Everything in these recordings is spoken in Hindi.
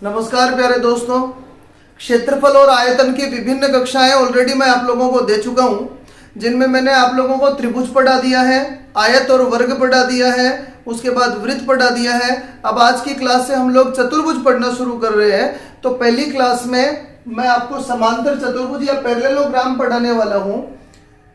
नमस्कार प्यारे दोस्तों। क्षेत्रफल और आयतन की विभिन्न कक्षाएं ऑलरेडी मैं आप लोगों को दे चुका हूं, जिनमें मैंने आप लोगों को त्रिभुज पढ़ा दिया है, आयत और वर्ग पढ़ा दिया है, उसके बाद वृत्त पढ़ा दिया है। अब आज की क्लास से हम लोग चतुर्भुज पढ़ना शुरू कर रहे हैं। तो पहली क्लास में मैं आपको समांतर चतुर्भुज या पैरेललोग्राम पढ़ाने वाला हूं।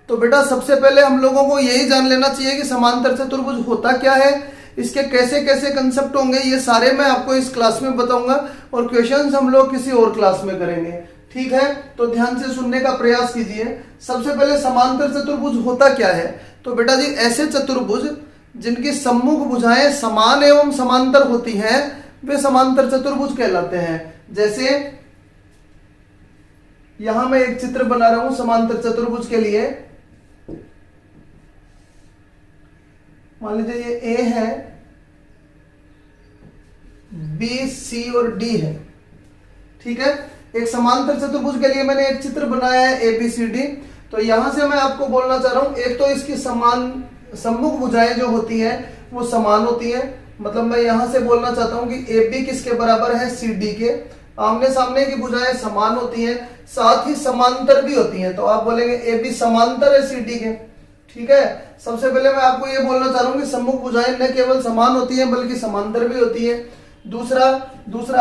तो बेटा सबसे पहले हम लोगों को यही जान लेना चाहिए कि समांतर चतुर्भुज होता क्या है, इसके कैसे कैसे कंसेप्ट होंगे, ये सारे मैं आपको इस क्लास में बताऊंगा और क्वेश्चंस हम लोग किसी और क्लास में करेंगे। ठीक है, तो ध्यान से सुनने का प्रयास कीजिए। सबसे पहले समांतर चतुर्भुज होता क्या है। तो बेटा जी ऐसे चतुर्भुज जिनकी सम्मुख भुजाएं समान एवं समांतर होती हैं वे समांतर चतुर्भुज कहलाते हैं। जैसे यहां मैं एक चित्र बना रहा हूं समांतर चतुर्भुज के लिए। मान लीजिए ये ए है, बी सी और डी है। ठीक है, एक समांतर चतुर्भुज के लिए मैंने एक चित्र बनाया है ए बी सी डी। तो यहां से मैं आपको बोलना चाह रहा हूं, एक तो इसकी समान सम्मुख भुजाएं जो होती हैं वो समान होती हैं। मतलब मैं यहां से बोलना चाहता हूं कि ए बी किसके बराबर है, सी डी के। आमने सामने की भुजाएं समान होती हैं, साथ ही समांतर भी होती हैं। तो आप बोलेंगे ए बी समांतर है सी डी के। ठीक है, सबसे पहले मैं आपको ये बोलना चाह रहा हूं कि सम्मुख भुजाएं न केवल समान होती हैं बल्कि समांतर भी होती है। दूसरा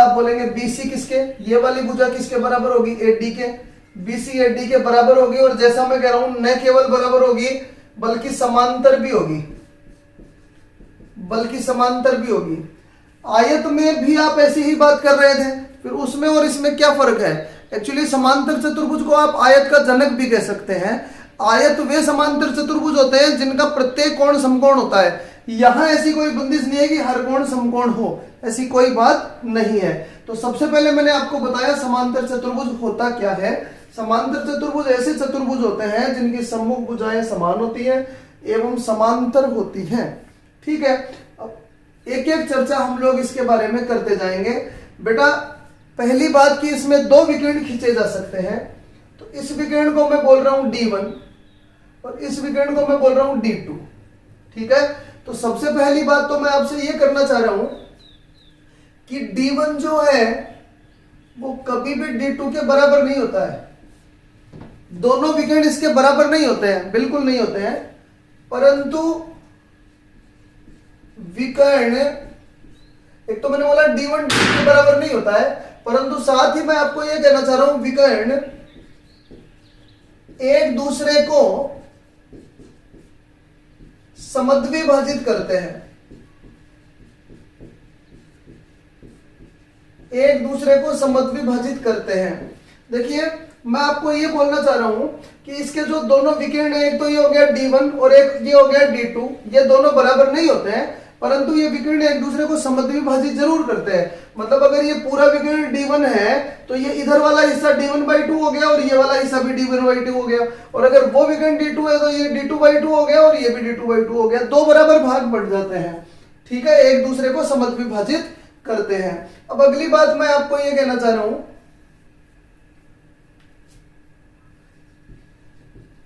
आप बोलेंगे बीसी किसके, ये वाली भुजा किसके बराबर होगी, एडी के। बीसी एडी के बराबर होगी और जैसा मैं कह रहा हूं न केवल बराबर होगी बल्कि समांतर भी होगी, आयत में भी आप ऐसी ही बात कर रहे थे, फिर उसमें और इसमें क्या फर्क है। एक्चुअली समांतर चतुर्भुज को आप आयत का जनक भी कह सकते हैं। आयत वे समांतर चतुर्भुज होते हैं जिनका प्रत्येक कोण समकोण होता है। यहां ऐसी कोई बंदिश नहीं है कि हर कोण समकोण हो, ऐसी कोई बात नहीं है। तो सबसे पहले मैंने आपको बताया समांतर चतुर्भुज होता क्या है। समांतर चतुर्भुज ऐसे चतुर्भुज होते हैं जिनकी सम्मुख भुजाएं समान होती हैं एवं समांतर होती हैं। ठीक है, अब एक एक चर्चा हम लोग इसके बारे में करते जाएंगे। बेटा पहली बात कि इसमें दो विकर्ण खींचे जा सकते हैं। तो इस विकर्ण को मैं बोल रहा हूं D1 और इस विकर्ण को मैं बोल रहा हूं D2। ठीक है, तो सबसे पहली बात तो मैं आपसे ये करना चाह रहा हूं कि D1 जो है वो कभी भी D2 के बराबर नहीं होता है। दोनों विकर्ण इसके बराबर नहीं होते हैं, बिल्कुल नहीं होते हैं। परंतु विकर्ण, एक तो मैंने बोला D1 D2 के बराबर नहीं होता है, परंतु साथ ही मैं आपको यह कहना चाह रहा हूं विकर्ण एक दूसरे को समद्विभाजित करते हैं, एक दूसरे को समद्विभाजित करते हैं। देखिए मैं आपको ये बोलना चाह रहा हूं कि इसके जो दोनों विकर्ण है, एक तो ये हो गया D1 और एक ये हो गया D2, ये दोनों बराबर नहीं होते हैं, परंतु ये विकर्ण एक दूसरे को समद्विभाजित जरूर करते हैं। मतलब अगर ये पूरा विकर्ण D1 है तो ये इधर वाला हिस्सा D1/2 हो गया और ये वाला हिस्सा भी D1/2 हो गया। और अगर वो विकर्ण D2 है तो ये D2/2 हो गया और ये भी D2/2 हो गया। दो बराबर भाग बढ़ जाते हैं। ठीक है, एक दूसरे को समद्विभाजित करते हैं। अब अगली बात मैं आपको ये कहना चाह रहा हूं,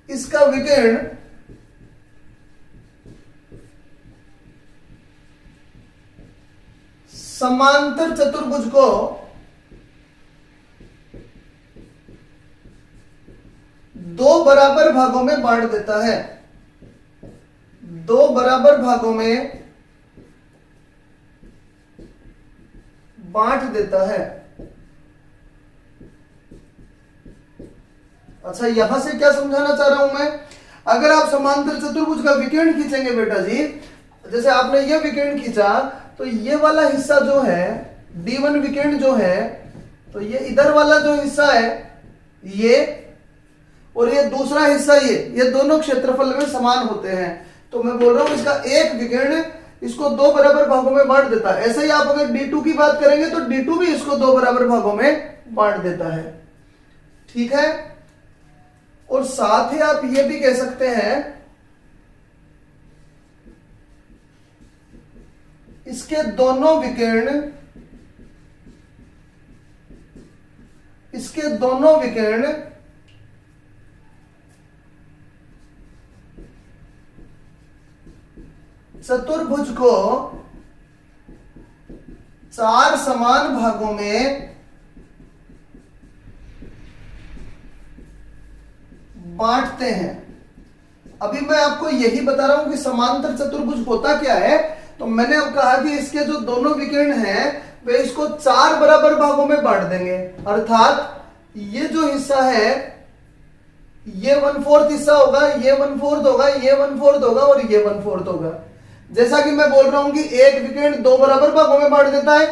इसका विकर्ण समांतर चतुर्भुज को दो बराबर भागों में बांट देता है। दो बराबर भागों में बांट देता है। अच्छा, यहां से क्या समझाना चाह रहा हूं मैं, अगर आप समांतर चतुर्भुज का विकर्ण खींचेंगे बेटा जी, जैसे आपने ये विकर्ण खींचा तो ये वाला हिस्सा जो है D1 विकर्ण जो है, तो ये इधर वाला जो हिस्सा है ये और ये दूसरा हिस्सा ये दोनों क्षेत्रफल में समान होते हैं। तो मैं बोल रहा हूं इसका एक विकर्ण इसको दो बराबर भागों में बांट देता है। ऐसे ही आप अगर D2 की बात करेंगे तो D2 भी इसको दो बराबर भागों में बांट देता है। ठीक है, और साथ ही आप ये भी कह सकते हैं इसके दोनों विकर्ण चतुर्भुज को 4 समान भागों में बांटते हैं। अभी मैं आपको यही बता रहा हूं कि समांतर चतुर्भुज होता क्या है। तो मैंने अब कहा कि इसके जो दोनों विकर्ण हैं वे इसको 4 बराबर भागों में बांट देंगे, अर्थात ये जो हिस्सा है ये 1/4 हिस्सा होगा, ये 1/4 होगा, ये 1/4 होगा और ये 1/4 होगा। जैसा कि मैं बोल रहा हूं कि एक विकर्ण 2 बराबर भागों में बांट देता है।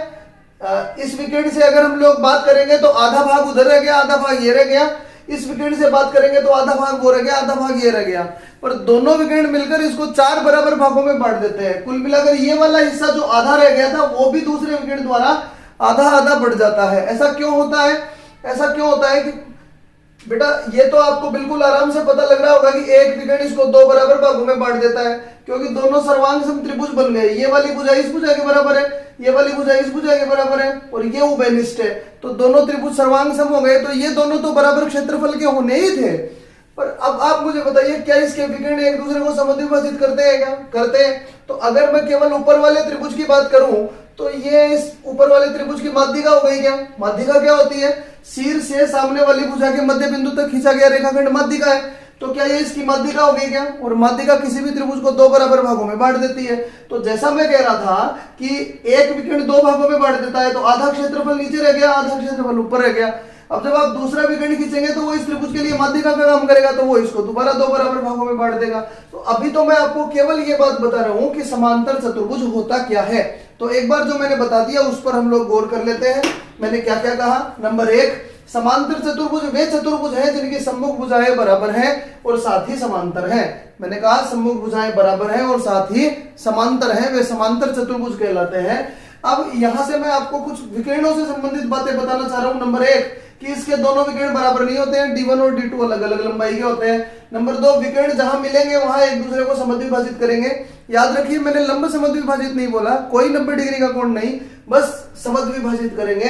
इस विकर्ण से अगर हम लोग बात करेंगे तो आधा भाग उधर रह गया, आधा भाग ये रह गया। इस विकर्ण से बात करेंगे तो आधा भाग वो रह गया, आधा भाग ये रह गया। पर दोनों विकर्ण मिलकर इसको 4 बराबर भागों में बांट देते हैं। कुल मिलाकर ये वाला हिस्सा जो आधा रह गया था वो भी दूसरे विकर्ण द्वारा आधा आधा बढ़ जाता है। ऐसा क्यों होता है? ऐसा क्यों होता है कि बेटा ये तो आपको बिल्कुल आराम से पता लग रहा होगा कि एक विकर्ण इसको 2 बराबर भागों में बांट देता है, क्योंकि दोनों सर्वांग सम त्रिभुज बन गए। ये वाली भुजा इस भुजा के बराबर है, ये वाली भुजा इस भुजा के बराबर है और ये उभयनिष्ठ है, तो दोनों त्रिभुज सर्वांग सम हो गए। तो ये दोनों तो बराबर क्षेत्रफल के होने ही थे। पर अब आप मुझे बताइए, क्या इसके विकर्ण एक दूसरे को समद्विभाजित करते हैं क्या? करते हैं। तो अगर मैं केवल ऊपर वाले त्रिभुज की बात करूं तो ये इस ऊपर वाले त्रिभुज की माध्यिका हो गई क्या? माध्यिका क्या होती है? शीर्ष से सामने वाली भुजा के मध्य बिंदु तक खींचा गया रेखाखंड माध्यिका है। तो क्या ये इसकी माध्यिका हो गई क्या? और माध्यिका किसी भी त्रिभुज को 2 बराबर भागों में बांट देती है। तो जैसा मैं कह रहा था कि एक विकर्ण 2 भागों में बांट देता है, तो आधा क्षेत्रफल नीचे रह गया, आधा क्षेत्रफल ऊपर रह गया। अब जब आप दूसरा विकर्ण खींचेंगे तो वो इस त्रिभुज के लिए माध्यिका का काम करेगा, तो वो इसको दोबारा 2 बराबर भागों में बांट देगा। तो अभी तो मैं आपको केवल ये बात बता रहा हूं कि समांतर चतुर्भुज होता क्या है। तो एक बार जो मैंने बता दिया उस पर हम लोग गौर कर लेते हैं। मैंने क्या क्या कहा? नंबर 1, समांतर चतुर्भुज वे चतुर्भुज हैं जिनकी सम्मुख भुजाएं बराबर हैं और साथ ही समांतर हैं। मैंने कहा सम्मुख भुजाएं बराबर हैं और साथ ही समांतर हैं, वे समांतर चतुर्भुज कहलाते हैं। अब यहां से मैं आपको कुछ विकर्णों से संबंधित बातें बताना चाह रहा हूं। नंबर 1 कि इसके दोनों विकर्ण बराबर नहीं होते हैं, D1 और D2 अलग अलग लंबाई के होते हैं। नंबर 2, विकर्ण जहां मिलेंगे वहां एक दूसरे को समद्विभाजित करेंगे। याद रखिए मैंने लंब समद्विभाजित नहीं बोला, कोई 90 डिग्री का कोण नहीं, बस समद्विभाजित करेंगे।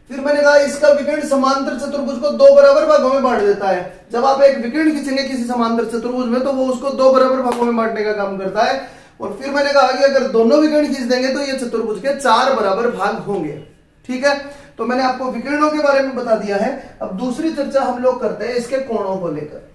फिर मैंने कहा इसका विकर्ण समांतर चतुर्भुज को 2 बराबर भागों में बांट देता है। जब आप एक विकर्ण खींचेंगे किसी समांतर चतुर्भुज में तो वो उसको 2 बराबर भागों में बांटने का काम करता है। और फिर मैंने कहा कि अगर दोनों विकर्ण खींच देंगे तो ये चतुर्भुज के 4 बराबर भाग होंगे। ठीक है, तो मैंने आपको विकर्णों के बारे में बता दिया है। अब दूसरी चर्चा हम लोग करते हैं इसके कोणों को लेकर।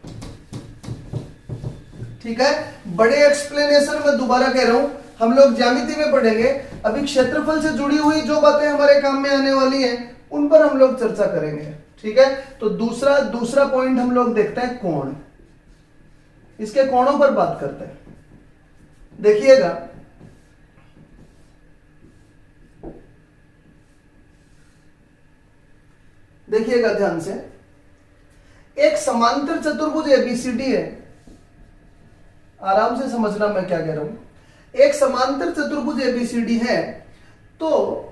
ठीक है, बड़े एक्सप्लेनेशन में दोबारा कह रहा हूं, हम लोग ज्यामिति में पढ़ेंगे। अभी क्षेत्रफल से जुड़ी हुई जो बातें हमारे काम में आने वाली हैं उन पर हम लोग चर्चा करेंगे। ठीक है, तो दूसरा पॉइंट हम लोग देखते हैं कोण। इसके कोणों पर बात करते हैं। देखिएगा, देखिएगा ध्यान से, एक समांतर चतुर्भुज एबीसीडी है। आराम से समझना मैं क्या कह रहा हूं। एक समांतर चतुर्भुज एबीसीडी है, तो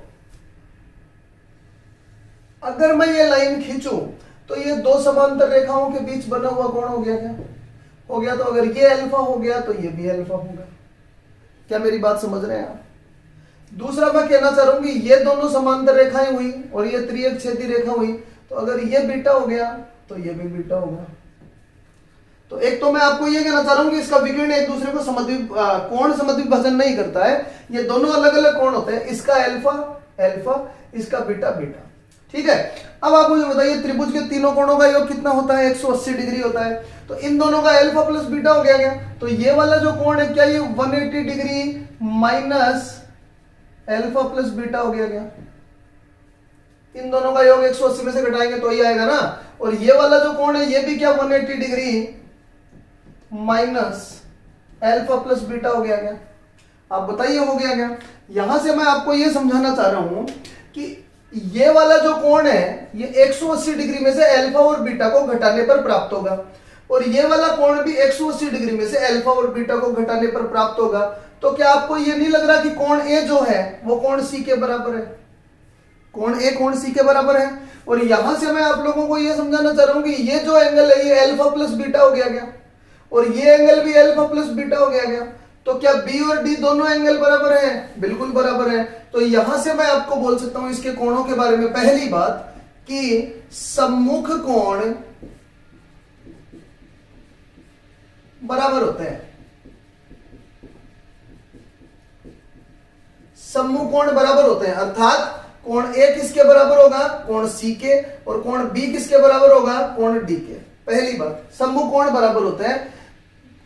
अगर मैं ये लाइन खींचूं तो ये 2 समांतर रेखाओं के बीच बना हुआ कोण हो गया क्या? हो गया। तो अगर ये अल्फा हो गया तो ये भी अल्फा होगा। क्या मेरी बात समझ रहे हैं आप? दूसरा मैं कहना चाह रहा हूं कि ये दोनों समांतर रेखाएं हुई और ये त्रियक छेदी रेखा हुई, तो अगर ये बीटा हो गया तो ये भी बीटा होगा। तो एक तो मैं आपको ये कहना चाह रहा हूं कि इसका विकर्ण एक दूसरे को कोण समद्विभाजन नहीं करता है, ये दोनों अलग अलग कोण होते हैं। इसका अल्फा, इसका बीटा बीटा। ठीक है, अब आप मुझे बताइए त्रिभुज के तीनों कोणों का योग कितना होता है? 180 डिग्री होता है। तो इन दोनों का अल्फा प्लस बीटा हो गया क्या? तो ये वाला जो कोण है क्या ये 180 degree minus alpha plus beta हो गया क्या? इन दोनों का योग 180 में से घटाएंगे तो ये आएगा ना। और ये वाला जो कोण है ये भी क्या 180 degree minus alpha plus beta हो गया क्या? आप बताइए हो गया क्या? यहां से मैं आपको ये समझाना चाह रहा हूं कि ये वाला जो कोण है ये 180 डिग्री में से अल्फा और बीटा को घटाने पर प्राप्त होगा, और ये वाला कोण भी 180 डिग्री में से अल्फा और बीटा को घटाने पर प्राप्त होगा। तो क्या आपको ये नहीं लग रहा कि कोण ए जो है वो कोण सी के बराबर है? कोण ए कोण सी के बराबर है। और यहां से मैं आप लोगों को ये समझाना चाह रहा हूं कि ये जो एंगल है ये अल्फा प्लस बीटा हो गया क्या? और ये एंगल भी अल्फा प्लस बीटा हो गया क्या? तो क्या बी और डी दोनों एंगल बराबर हैं? बिल्कुल बराबर है। तो यहां से मैं आपको बोल सकता हूं इसके कोणों के बारे में। पहली बात कि सम्मुख कोण बराबर होते हैं। सम्मुख कोण बराबर होते हैं, अर्थात कोण ए किसके बराबर होगा, कोण सी के, और कोण बी किसके बराबर होगा, कोण डी के। पहली बात, सम्मुख कोण बराबर होते हैं।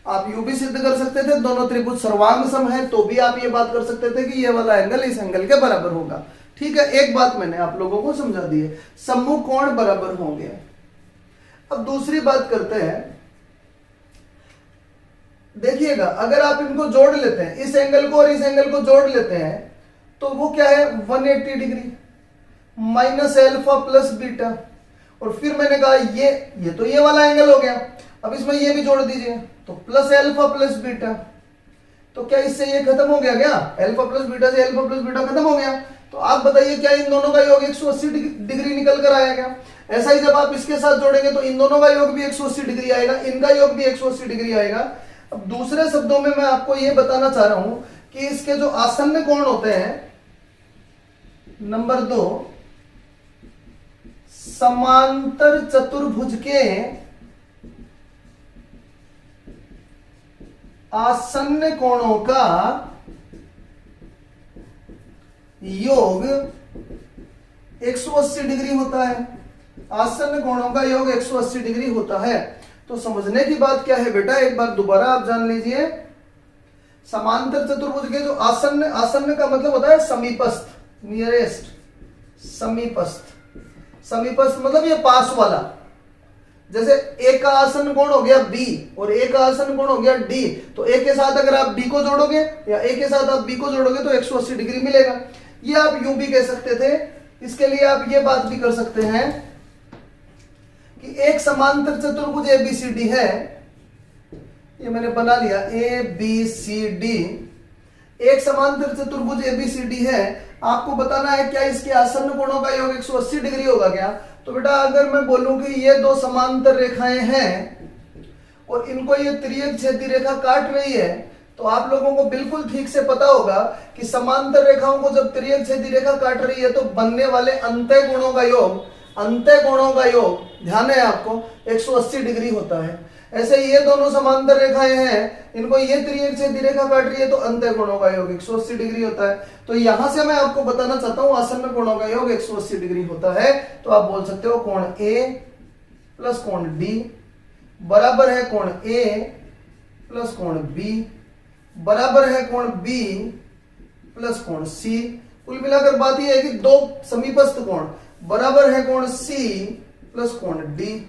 आप यू भी सिद्ध कर सकते थे, दोनों त्रिभुज सर्वांग सम है, तो भी आप ये बात कर सकते थे कि ये वाला एंगल इस एंगल के बराबर होगा। ठीक है, एक बात मैंने आप लोगों को समझा दी है, सम्मुख कोण बराबर होंगे। अब दूसरी बात करते हैं, देखिएगा अगर आप इनको जोड़ लेते हैं, इस एंगल को और इस एंगल को जोड़ लेते हैं, तो वो क्या है 180 degree minus alpha plus beta, और फिर मैंने कहा ये तो ये वाला एंगल हो गया, अब इसमें ये भी जोड़ दीजिए तो प्लस एल्फा प्लस बीटा, तो क्या इससे ये खत्म हो गया क्या, एल्फा प्लस बीटा से एल्फा प्लस बीटा खत्म हो गया। तो आप बताइए क्या इन दोनों का योग 180 डिग्री निकल कर आएगा। ऐसा ही जब आप इसके साथ जोड़ेंगे तो इन दोनों का योग भी 180 डिग्री आएगा, इनका योग भी 180 डिग्री आएगा। अब दूसरे शब्दों में मैं आपको ये बताना चाह रहा हूं कि इसके जो आसन्न कोण होते हैं, नंबर 2, समांतर चतुर्भुज के आसन्न कोणों का योग 180 डिग्री होता है। आसन्न कोणों का योग 180 डिग्री होता है। तो समझने की बात क्या है बेटा, एक बार दोबारा आप जान लीजिए। समांतर चतुर्भुज के जो आसन्न, आसन्न का मतलब होता है समीपस्थ, नियरेस्ट, समीपस्थ। समीपस्थ मतलब ये पास वाला। जैसे ए का आसन्न कोण हो गया बी और ए का आसन्न कोण हो गया डी, तो ए के साथ अगर आप डी को जोड़ोगे या ए के साथ आप बी को जोड़ोगे तो 180 डिग्री मिलेगा। ये आप यूं भी कह सकते थे। इसके लिए आप ये बात भी कर सकते हैं कि एक समांतर चतुर्भुज एबीसीडी है, ये मैंने बना लिया ए बी सी डी। एक समांतर चतुर्भुज एबीसीडी है, आपको बताना है क्या इसके आसन्न कोणों का योग 180 डिग्री होगा क्या। तो बेटा अगर मैं बोलूं कि ये दो समांतर रेखाएं हैं और इनको ये तिर्यक छेदी रेखा काट रही है, तो आप लोगों को बिल्कुल ठीक से पता होगा कि समांतर रेखाओं को जब तिर्यक छेदी रेखा काट रही है तो बनने वाले अंतः कोणों का योग, अंतः कोणों का योग, ध्यान है आपको, 180 डिग्री होता है। ऐसे ये दोनों समांतर रेखाएं हैं, इनको ये तिर्यक छेदी रेखा काट रही है तो अंतः कोणों का योग 180 डिग्री होता है। तो यहां से मैं आपको बताना चाहता हूं आसन्न कोणों का योग 180 डिग्री होता है। तो आप बोल सकते हो कोण ए प्लस कोण डी बराबर है कोण ए प्लस कोण बी बराबर है कोण बी प्लस कोण सी। कुल मिलाकर बात यह है कि दो समीपस्थ कोण बराबर है कोण सी प्लस कोण डी,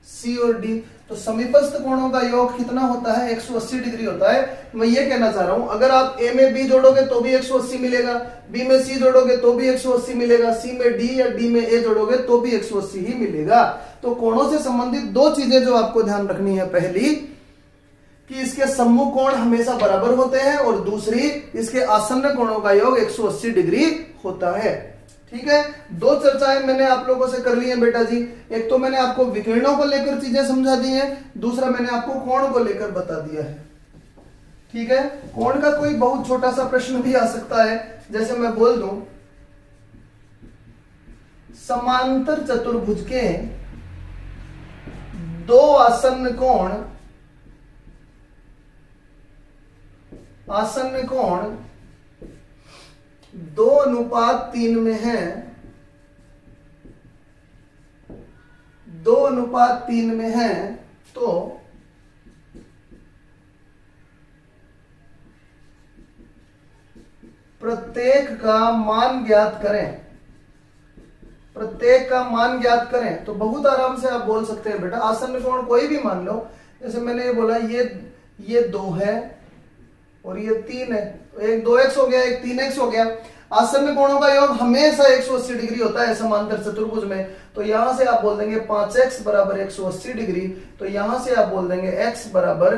सी और डी। तो समीपस्थ कोणों का योग कितना होता है, 180 डिग्री होता है। मैं ये कहना चाह रहा हूं अगर आप ए में बी जोड़ोगे तो भी 180 मिलेगा, बी में सी जोड़ोगे तो भी 180 मिलेगा, सी में डी या डी में ए जोड़ोगे तो भी 180 ही मिलेगा। तो कोणों से संबंधित दो चीजें जो आपको ध्यान रखनी है, पहली कि इसके सम्मुख कोण हमेशा बराबर होते हैं और दूसरी इसके आसन्न कोणों का योग 180 डिग्री होता है। ठीक है, दो चर्चाएं मैंने आप लोगों से कर ली हैं बेटा जी। एक तो मैंने आपको विकिरणों को लेकर चीजें समझा दी हैं, दूसरा मैंने आपको कोण को लेकर बता दिया है। ठीक है, कोण का कोई बहुत छोटा सा प्रश्न भी आ सकता है, जैसे मैं बोल दूं समांतर चतुर्भुज के दो आसन्न कोण, आसन्न कोण 2:3 में है, 2:3 में है, तो प्रत्येक का मान ज्ञात करें, प्रत्येक का मान ज्ञात करें। तो बहुत आराम से आप बोल सकते हैं बेटा आसन्न कोण कोई भी मान लो, जैसे मैंने ये बोला ये 2 है और ये 3 है, तो एक 2x हो गया, एक 3x हो गया। आसन्न कोणों का योग हमेशा 180 डिग्री होता है समांतर चतुर्भुज में। तो यहां से आप बोल देंगे 5x बराबर 180 डिग्री, तो यहां से आप बोल देंगे x बराबर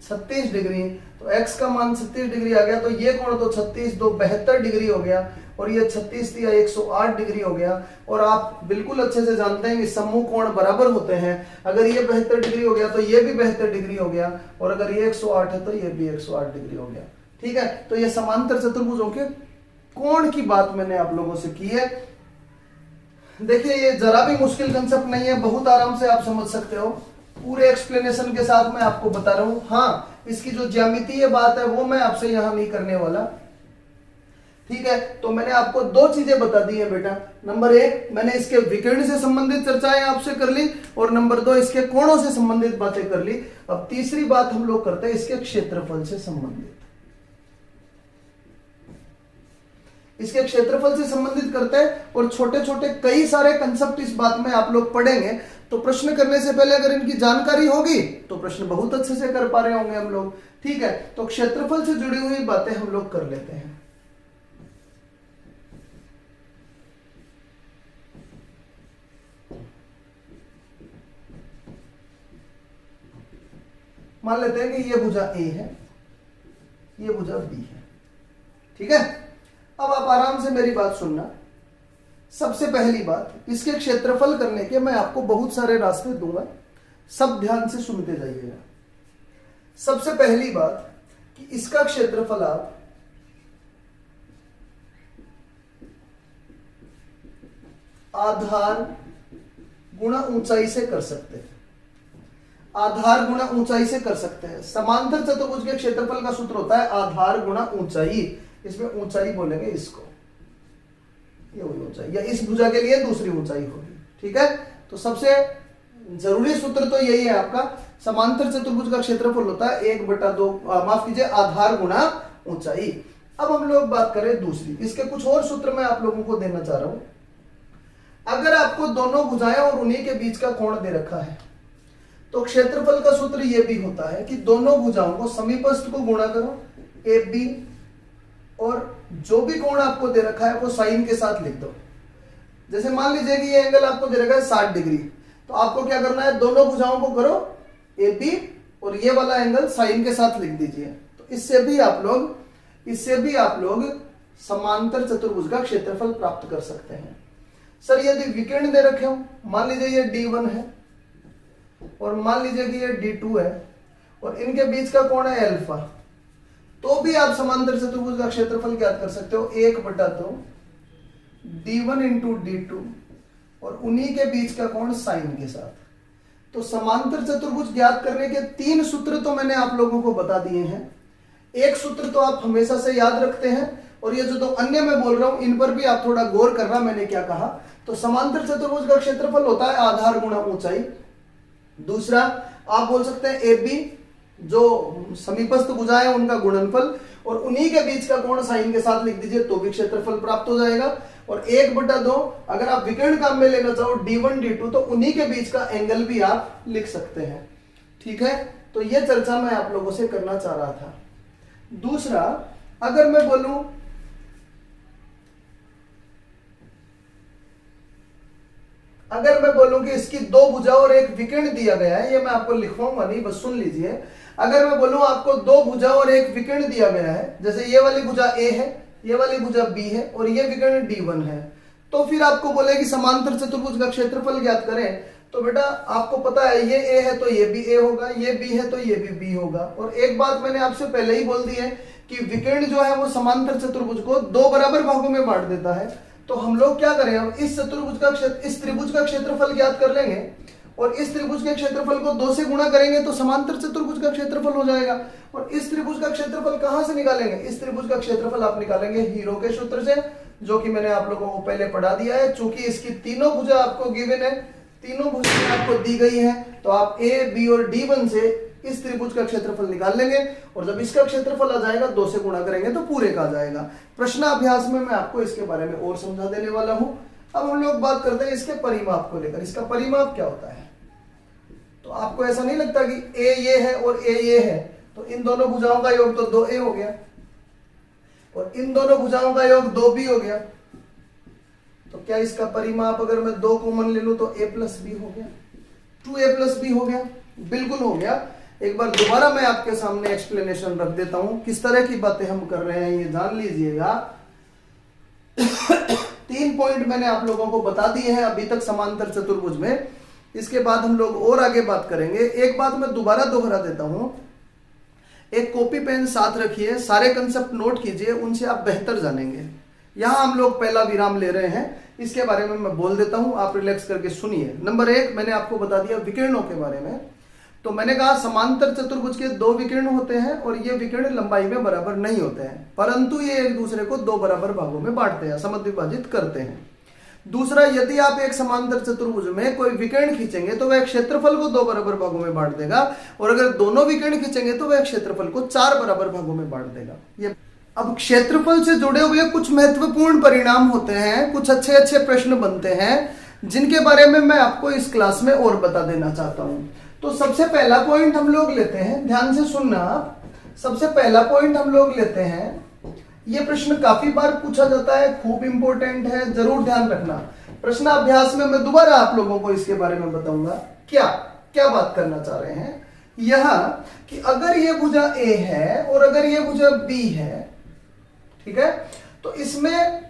36 डिग्री। तो x का मान 36 डिग्री आ गया, तो ये कोण तो 36 2 72 डिग्री हो गया और ये 36 दिया 108 डिग्री हो गया। और आप बिल्कुल अच्छे से जानते हैं कि सम्मुख कोण बराबर होते हैं। अगर ये 72 डिग्री हो गया तो ये भी 72 डिग्री हो गया, और अगर ये 108 है तो ये भी 108 डिग्री हो गया। ठीक है, तो ये समांतर चतुर्भुजों के कोण की बात मैंने आप लोगों से की है। देखिए ये जरा भी मुश्किल कंसेप्ट नहीं है, बहुत आराम से आप समझ सकते हो। पूरे एक्सप्लेनेशन के साथ मैं आपको बता रहा हूं। हाँ, इसकी जो ज्यामितीय बात है वो मैं आपसे यहां नहीं करने वाला, ठीक है, तो मैंने आपको दो चीजें बता दी है बेटा। नंबर एक, मैंने इसके विकिरण से संबंधित चर्चाएं आपसे कर ली, और नंबर दो, इसके कोणों से संबंधित बातें कर ली। अब तीसरी बात हम लोग करते हैं इसके क्षेत्रफल से संबंधित। इसके क्षेत्रफल से संबंधित करते हैं, और छोटे छोटे कई सारे कंसेप्ट इस बात में आप लोग पढ़ेंगे। तो प्रश्न करने से पहले अगर इनकी जानकारी होगी तो प्रश्न बहुत अच्छे से कर पा रहे होंगे हम लोग। ठीक है, तो क्षेत्रफल से जुड़ी हुई बातें हम लोग कर लेते हैं। मान लेते हैं कि ये भुजा ए है, ये भुजा बी है। ठीक है, अब आप आराम से मेरी बात सुनना। सबसे पहली बात, इसके क्षेत्रफल करने के मैं आपको बहुत सारे रास्ते दूंगा, सब ध्यान से सुनते जाइएगा। सबसे पहली बात कि इसका क्षेत्रफल आप आधार गुणा ऊंचाई से कर सकते हैं। आधार गुणा ऊंचाई से कर सकते हैं। समांतर चतुर्भुज के क्षेत्रफल का सूत्र होता है आधार गुणा ऊंचाई। इसमें ऊंचाई बोलेंगे इसको, ये वही ऊंचाई, या इस भुजा के लिए दूसरी ऊंचाई होगी। ठीक है, तो सबसे जरूरी सूत्र तो यही है आपका, समांतर चतुर्भुज का क्षेत्रफल होता है 1/2, माफ कीजिए, आधार गुणा ऊंचाई। अब हम लोग बात करें दूसरी, इसके कुछ और सूत्र मैं आप लोगों को देना चाह रहा हूं। अगर आपको दोनों भुजाएं और उन्हीं के बीच का कोण दे रखा है, तो क्षेत्रफल का सूत्र यह भी होता है कि दोनों भुजाओं को समीपस्थ को गुणा करो, ए बी, और जो भी कोण आपको दे रखा है वो साइन के साथ लिख दो। जैसे मान लीजिए कि ये एंगल आपको दे रखा है 60 डिग्री, तो आपको क्या करना है, दोनों भुजाओं को करो ए बी, और ये वाला एंगल साइन के साथ लिख दीजिए। तो इससे भी आप लोग समांतर चतुर्भुज का क्षेत्रफल प्राप्त कर सकते हैं। सर यदि विकर्ण दे रखे हो, मान लीजिए ये D1 है और मान लीजिए कि ये D2 है, और इनके बीच का कोण है अल्फा, तो भी आप समांतर चतुर्भुज का क्षेत्रफल ज्ञात कर सकते हो 1/2 D1 इंटू D2, और उन्हीं के बीच का कोण साइन के साथ। तो समांतर चतुर्भुज ज्ञात करने के 3 सूत्र तो मैंने आप लोगों को बता दिए हैं। एक सूत्र तो आप हमेशा से याद रखते हैं, और ये जो 2 अन्य मैं बोल रहा हूं इन पर भी आप थोड़ा गौर करना मैंने क्या कहा। तो समांतर चतुर्भुज का क्षेत्रफल होता है आधार गुणा ऊंचाई। दूसरा आप बोल सकते हैं ए बी, जो समीपस्थ भुजाएं उनका गुणनफल, और उन्हीं के बीच का कोण साइन के साथ लिख दीजिए तो भी क्षेत्रफल प्राप्त हो जाएगा। और 1/2 अगर आप विकर्ण काम में लेना चाहो D1 D2, तो उन्हीं के बीच का एंगल भी आप लिख सकते हैं। ठीक है, तो यह चर्चा मैं आप लोगों से करना चाह रहा था। दूसरा, अगर मैं बोलूं कि इसकी 2 भुजा और एक विकर्ण दिया गया है, ये मैं आपको लिखवाऊंगा नहीं, बस सुन लीजिए। अगर मैं बोलूं आपको 2 भुजा और एक विकर्ण दिया गया है, जैसे ये वाली भुजा ए है, ये वाली भुजा बी है, और ये विकर्ण D1 है, तो फिर आपको बोले कि समांतर चतुर्भुज का क्षेत्रफल ज्ञात करें। तो बेटा आपको पता है ये ए है तो ये भी ए होगा, ये बी है तो ये भी बी होगा। और एक बात मैंने आपसे पहले ही बोल दी है कि विकर्ण जो है वो समांतर चतुर्भुज को 2 बराबर भागों में बांट देता है। तो हम लोग क्या करें, हम इस त्रिभुज का क्षेत्रफल ज्ञात कर लेंगे, और इस त्रिभुज के क्षेत्रफल को 2 से गुणा करेंगे तो समांतर चतुर्भुज का क्षेत्रफल हो जाएगा। और इस त्रिभुज का क्षेत्रफल कहां से निकालेंगे, इस त्रिभुज का क्षेत्रफल आप निकालेंगे हीरो के सूत्र से, जो कि मैंने आप लोगों को पहले पढ़ा दिया है। चूंकि इसकी तीनों भुजा आपको गिवन है, तीनों भुजाएं आपको दी गई हैं, तो आप ए बी और D1 से इस त्रिभुज का क्षेत्रफल निकाल लेंगे, और जब इसका क्षेत्रफल आ जाएगा 2 से गुणा करेंगे तो पूरे का आ जाएगा। प्रश्नाभ्यास में मैं आपको इसके बारे में और समझा देने वाला हूं। अब हम लोग बात करते हैं इसके परिमाप को लेकर। इसका परिमाप क्या होता है, तो आपको ऐसा नहीं लगता कि ए ये है और ए ये है, तो इन दोनों भुजाओं का योग तो 2a हो गया, और इन दोनों भुजाओं का योग 2b हो गया। तो क्या इसका परिमाप अगर मैं 2 कॉमन ले लूं तो a प्लस b हो गया, 2a प्लस b हो गया, बिल्कुल हो गया। एक बार दोबारा मैं आपके सामने एक्सप्लेनेशन रख देता हूं, किस तरह की बातें हम कर रहे हैं ये जान लीजिएगा। 3 पॉइंट मैंने आप लोगों को बता दिए हैं अभी तक समांतर चतुर्भुज में। इसके बाद हम लोग और आगे बात करेंगे। एक बात मैं दोबारा दोहरा देता हूं, एक कॉपी पेन साथ रखिए, सारे कंसेप्ट नोट कीजिए, उनसे आप बेहतर जानेंगे। यहां हम लोग पहला विराम ले रहे हैं, इसके बारे में मैं बोल देता हूं, आप रिलैक्स करके सुनिए। नंबर 1 मैंने आपको बता दिया विकिरणों के बारे में। तो मैंने कहा समांतर चतुर्भुज के दो विकर्ण होते हैं और ये विकर्ण लंबाई में बराबर नहीं होते हैं, परंतु ये एक दूसरे को दो बराबर भागों में बांटते हैं, समद्विभाजित करते हैं। दूसरा, यदि आप एक समांतर चतुर्भुज में कोई विकर्ण खींचेंगे तो वह क्षेत्रफल को दो बराबर भागों में बांट देगा, और अगर दोनों विकर्ण खींचेंगे तो वह क्षेत्रफल को चार बराबर भागों में बांट देगा। ये अब क्षेत्रफल से जुड़े हुए कुछ महत्वपूर्ण परिणाम होते हैं, कुछ अच्छे अच्छे प्रश्न बनते हैं, जिनके बारे में मैं आपको इस क्लास में और बता देना चाहता हूं। तो सबसे पहला पॉइंट हम लोग लेते हैं, ध्यान से सुनना आप। सबसे पहला पॉइंट हम लोग लेते हैं, ये प्रश्न काफी बार पूछा जाता है, खूब इंपॉर्टेंट है, जरूर ध्यान रखना। प्रश्न अभ्यास में मैं दोबारा आप लोगों को इसके बारे में बताऊंगा। क्या क्या बात करना चाह रहे हैं, यह कि अगर ये भुजा ए है और अगर ये भुजा बी है, ठीक है, तो इसमें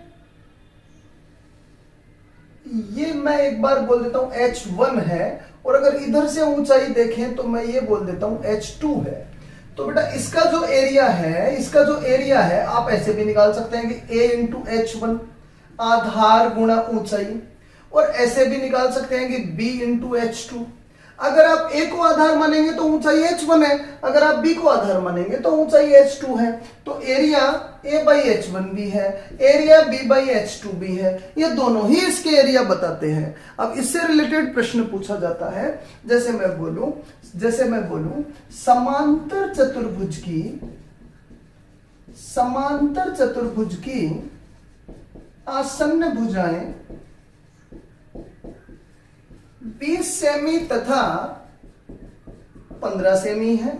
ये मैं एक बार बोल देता हूं h1 है, और अगर इधर से ऊंचाई देखें तो मैं ये बोल देता हूं h2 है। तो बेटा इसका जो एरिया है, आप ऐसे भी निकाल सकते हैं कि a इंटू h1 आधार गुणा ऊंचाई, और ऐसे भी निकाल सकते हैं कि b इंटू h2। अगर आप a को आधार मानेंगे तो ऊंचाई h1 है, अगर आप b को आधार मानेंगे तो ऊंचाई h2 है। तो एरिया a बाई h1 भी है, एरिया b बाई h2 भी है, ये दोनों ही इसके एरिया बताते हैं। अब इससे रिलेटेड प्रश्न पूछा जाता है, जैसे मैं बोलूं समांतर चतुर्भुज की आसन्न भुजाएं 20 सेमी तथा 15 सेमी है,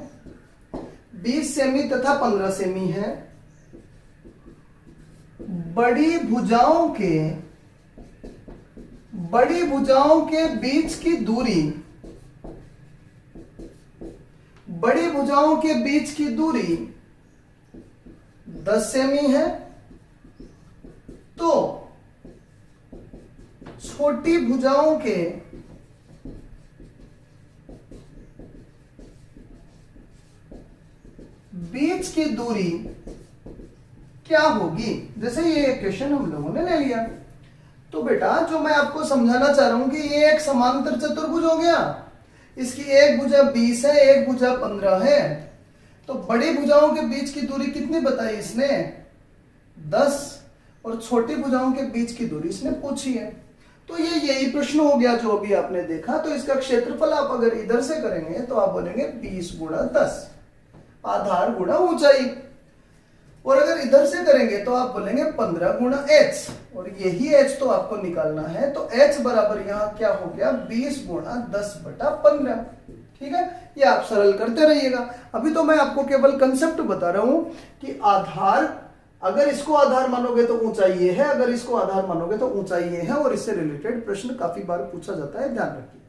20 सेमी तथा 15 सेमी है। बड़ी भुजाओं के बीच की दूरी 10 सेमी है, तो छोटी भुजाओं के बीच की दूरी क्या होगी। जैसे ये क्वेश्चन हम लोगों ने ले लिया, तो बेटा जो मैं आपको समझाना चाह रहा हूं कि ये एक समांतर चतुर्भुज हो गया, इसकी एक भुजा 20 है, एक भुजा 15 है, तो बड़ी भुजाओं के बीच की दूरी कितनी बताई इसने, 10, और छोटी भुजाओं के बीच की दूरी इसने पूछी है। तो ये यही प्रश्न हो गया जो अभी आपने देखा। तो इसका क्षेत्रफल आप अगर इधर से करेंगे तो आप बोलेंगे 20 गुणा 10 आधार गुणा ऊंचाई, और अगर इधर से करेंगे तो आप बोलेंगे 15 गुणा h, और यही h तो आपको निकालना है। तो h बराबर यहां क्या हो गया, 20 गुणा 10 बटा 15। ठीक है, ये आप सरल करते रहिएगा। अभी तो मैं आपको केवल कंसेप्ट बता रहा हूं कि आधार, अगर इसको आधार मानोगे तो ऊंचाई ये है, अगर इसको आधार मानोगे तो ऊंचाई ये है, और इससे रिलेटेड प्रश्न काफी बार पूछा जाता है, ध्यान रखिए।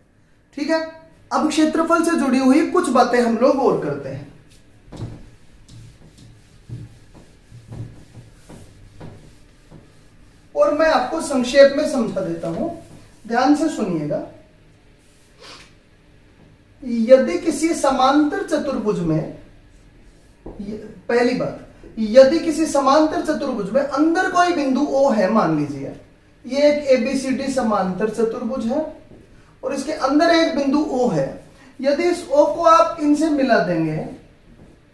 ठीक है, अब क्षेत्रफल से जुड़ी हुई कुछ बातें हम लोग और करते हैं। और मैं आपको संक्षेप में समझा देता हूं, ध्यान से सुनिएगा। यदि किसी समांतर चतुर्भुज में, पहली बात, यदि किसी समांतर चतुर्भुज में अंदर कोई बिंदु O है, मान लीजिए ये एक ABCD समांतर चतुर्भुज है और इसके अंदर एक बिंदु O है। यदि इस O को आप इनसे मिला देंगे,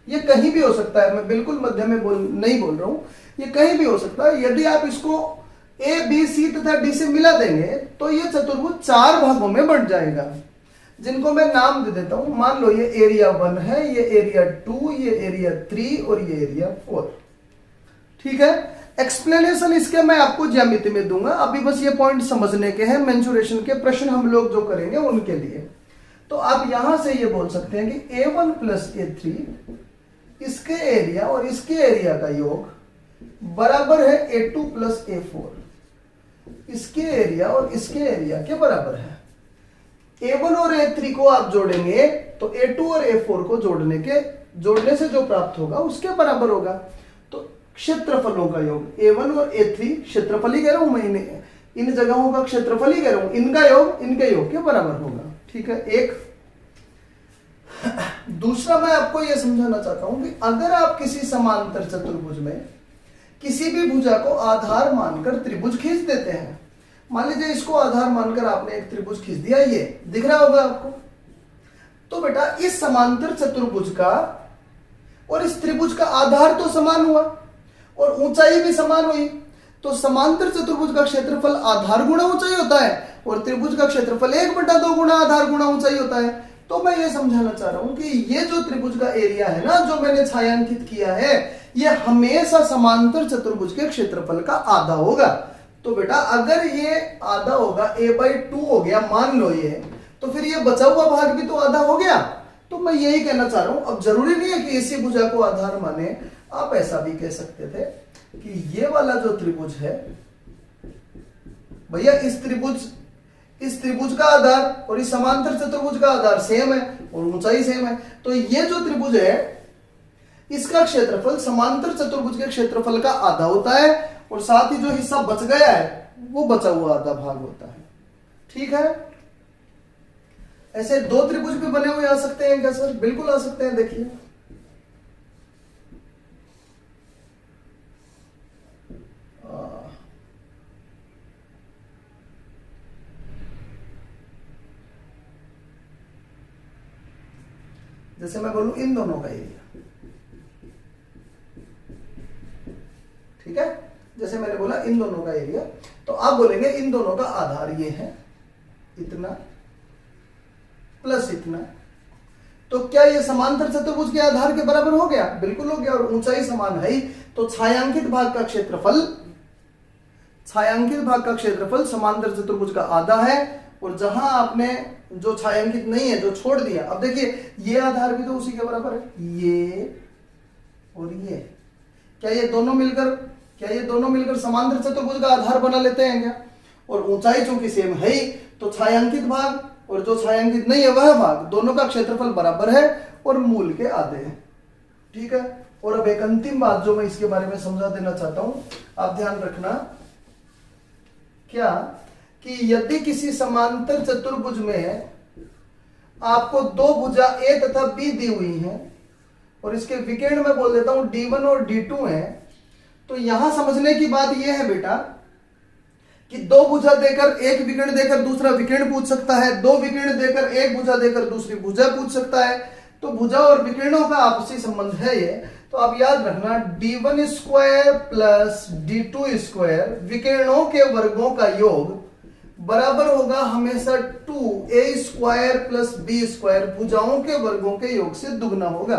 ये कहीं भी हो सकता है, मैं बिल्कुल मध्य में नहीं बोल रहा हूं, ये कहीं भी हो सकता है। यदि आप इसको A, B, C तथा D से मिला देंगे तो ये चतुर्भुज 4 भागों में बढ़ जाएगा, जिनको मैं नाम दे देता हूं। मान लो ये एरिया 1 है, ये एरिया 2, ये एरिया 3 और ये एरिया 4। ठीक है, एक्सप्लेनेशन इसके मैं आपको ज्यामिति में दूंगा, अभी बस ये पॉइंट समझने के हैं। मेंसुरेशन के प्रश्न हम लोग जो करेंगे उनके लिए। तो आप यहां से ये बोल सकते हैं कि A1 प्लस A3 इसके एरिया और इसके एरिया का योग बराबर है A2 प्लस A4, इसके एरिया और इसके एरिया के बराबर है। A1 और A3 को आप जोड़ेंगे तो A2 और A4 को जोड़ने से जो प्राप्त होगा उसके बराबर होगा। तो क्षेत्रफलों का योग A1 और A3, क्षेत्रफल ही कह रहा हूं मैं, इन जगहों का क्षेत्रफल ही कह रहा हूं, इनका योग इनके योग के बराबर होगा। ठीक है, एक। दूसरा मैं आपको यह समझाना चाहता हूं कि अगर आप किसी समांतर चतुर्भुज में किसी भी भुजा को आधार मानकर त्रिभुज खींच देते हैं, मान लीजिए इसको आधार मानकर आपने एक त्रिभुज खींच दिया, ये दिख रहा होगा आपको, तो बेटा इस समांतर चतुर्भुज का और इस त्रिभुज का आधार तो समान हुआ और ऊंचाई भी समान हुई, तो समांतर चतुर्भुज का क्षेत्रफल आधार गुणा ऊंचाई होता है और त्रिभुज का क्षेत्रफल 1/2 गुणा आधार गुणा ऊंचाई होता है। तो मैं ये समझाना चाह रहा हूं कि ये जो त्रिभुज का एरिया है ना, जो मैंने छायांकित किया है, ये हमेशा समांतर चतुर्भुज के क्षेत्रफल का आधा होगा। तो बेटा अगर ये आधा होगा, a/2 हो गया मान लो ये, तो फिर ये बचा हुआ भाग भी तो आधा हो गया। तो मैं यही कहना चाह रहा हूं, अब जरूरी नहीं है कि इसी भुजा को आधार माने, आप ऐसा भी कह सकते थे कि ये वाला जो त्रिभुज है भैया, इस त्रिभुज का आधार और इस समांतर चतुर्भुज का आधार सेम है और ऊंचाई सेम है, तो ये जो त्रिभुज है इसका क्षेत्रफल समांतर चतुर्भुज के क्षेत्रफल का आधा होता है और साथ ही जो हिस्सा बच गया है वो बचा हुआ आधा भाग होता है। ठीक है, ऐसे दो त्रिभुज भी बने हुए आ सकते हैं क्या सर? बिल्कुल आ सकते हैं। देखिए जैसे मैं बोलूं इन दोनों का एरिया, ठीक है, जैसे मैंने बोला इन दोनों का एरिया, तो आप बोलेंगे इन दोनों का आधार ये है इतना प्लस इतना, तो क्या ये समांतर चतुर्भुज के आधार के बराबर हो गया? बिल्कुल हो गया, और ऊंचाई समान है ही, तो छायांकित भाग का क्षेत्रफल समांतर चतुर्भुज का आधा है, और जहां आपने जो छायांकित नहीं है, जो छोड़ दिया, अब देखिए ये आधार भी तो उसी के बराबर है, ये और ये, क्या ये दोनों मिलकर समांतर चतुर्भुज का आधार बना लेते हैं क्या? और ऊंचाई चूंकि सेम है ही, तो छायांकित भाग और जो छायांकित नहीं है वह भाग, दोनों का क्षेत्रफल बराबर है और मूल के आधे हैं। ठीक है, और अब एक अंतिम बात जो मैं इसके बारे में समझा देना चाहता हूं, आप ध्यान रखना, क्या कि यदि किसी समांतर चतुर्भुज में आपको दो भुजा A तथा B दी हुई हैं और इसके विकर्ण में बोल देता हूं D1 और D2 है, तो यहां समझने की बात यह है बेटा कि दो भुजा देकर एक विकर्ण देकर दूसरा विकर्ण पूछ सकता है, दो विकर्ण देकर एक भुजा देकर दूसरी भुजा पूछ सकता है, तो भुजा और विकर्णों का आपसी संबंध है ये। तो आप याद रखना D1 square plus D2 square विकर्णों के वर्गों का योग बराबर होगा हमेशा 2a square plus b square भुजाओं के वर्गों के योग से दुगना होगा।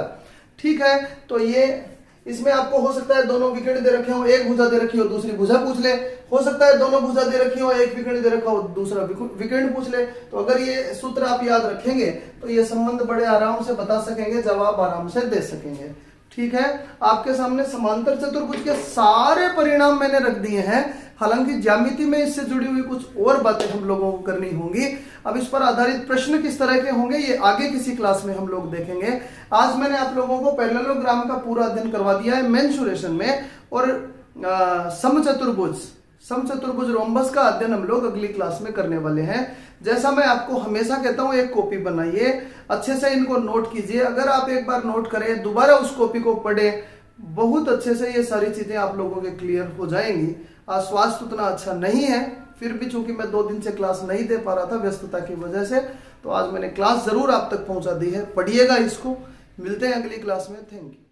ठीक है, तो ये इसमें आपको हो सकता है दोनों विकर्ण दे रखे हो, एक भुजा दे रखी हो दूसरी भुजा पूछ ले, हो सकता है दोनों भुजा दे रखी हो एक विकर्ण दे रखा हो दूसरा विकर्ण पूछ ले। तो अगर ये सूत्र आप याद रखेंगे तो ये संबंध बड़े आराम से बता सकेंगे, जवाब आराम से दे सकेंगे। ठीक है, आपके सामने समांतर चतुर्भुज के सारे परिणाम मैंने रख दिए हैं, हालांकि ज्यामिति में इससे जुड़ी हुई कुछ और बातें हम लोगों को करनी होंगी। अब इस पर आधारित प्रश्न किस तरह के होंगे ये आगे किसी क्लास में हम लोग देखेंगे। आज मैंने आप लोगों को पैरेललोग्राम का पूरा अध्ययन करवा दिया है मेंसुरेशन में, और समचतुर्भुज रोम्बस का अध्ययन हम लोग अगली क्लास में करने वाले हैं। जैसा मैं आपको हमेशा कहता हूं, एक कॉपी बनाइए, अच्छे से इनको नोट कीजिए। अगर आप एक बार नोट करें, दोबारा उस कॉपी को पढ़ें, बहुत अच्छे से ये सारी चीजें आप लोगों के क्लियर हो जाएंगी। आज स्वास्थ्य उतना अच्छा नहीं है, फिर भी चूंकि मैं 2 दिन से क्लास नहीं दे पा रहा था व्यस्तता की वजह से, तो आज मैंने क्लास जरूर आप तक पहुंचा दी है। पढ़िएगा इसको, मिलते हैं अगली क्लास में। Thank you.